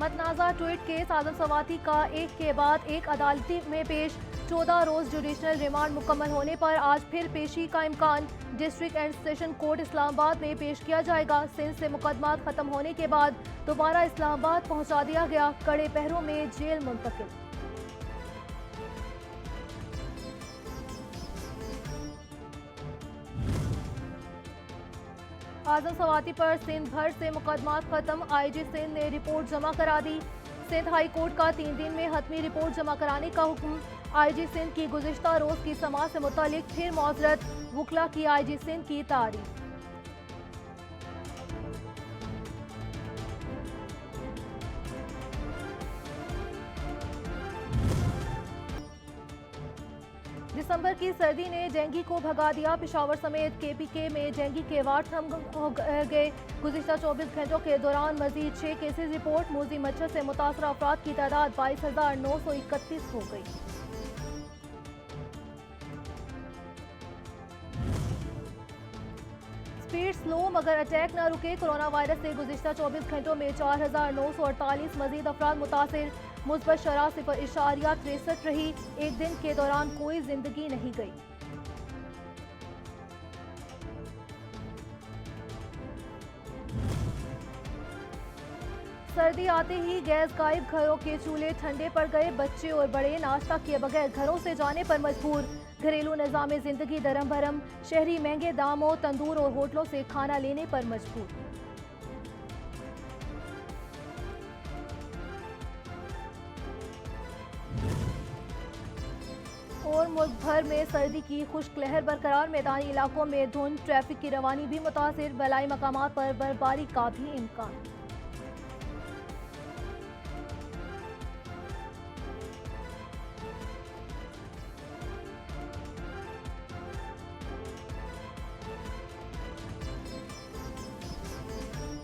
मतनाज़ा tweet case आजम सवाती का एक के बाद एक अदालती में पेश। 14 रोज जुडिशनल रिमांड मुकम्मल होने पर आज फिर पेशी का इम्कान। District and session court Islamabad में पेश किया जाएगा। सिंध से मुकदमा खत्म होने के बाद दोबारा इस्लामाबाद पहुंचा दिया गया। कड़े पहरों में जेल मुंतकिल। आजम सवाती पर सिंध भर से मुकदमा खत्म। IG सिंध ने रिपोर्ट जमा करा दी। सिंध हाई कोर्ट का 3 दिन में हतमी रिपोर्ट जमा कराने का हुक्म। IG सिंध की गुज़िश्ता रोज की समाअत से मुतालिक फिर मौजरत। वकला की IG सिंध की तारीफ। दिसंबर की सर्दी ने डेंगू को भगा दिया। पेशावर समेत KPK में डेंगू के वार्ड थम गए। गुज़िश्ता 24 घंटों के दौरान मजीद 6 केसेज रिपोर्ट। मोजी मच्छर से मुतासर अफराद की तादाद 22,931 हो गई। स्पीड स्लो मगर अटैक न रुके। कोरोना वायरस से गुज़िश्ता 24 घंटों में 4,948 मजीद अफराद मुतासिर। मुस्बत शरह 0.63 रही। एक दिन के दौरान कोई जिंदगी नहीं गई। सर्दी आते ही गैस गायब। घरों के चूल्हे ठंडे पड़ गए। बच्चे और बड़े नाश्ता किए बगैर घरों से जाने पर मजबूर। घरेलू निज़ाम जिंदगी दरम भरम। शहरी महंगे दामों तंदूर और होटलों से खाना लेने पर मजबूर। और मुल्क भर में सर्दी की खुश्क लहर बरकरार। मैदानी इलाकों में धुंध। ट्रैफिक की रवानी भी मुतासिर। बलाई मकामात पर बर्फबारी का भी इम्कान।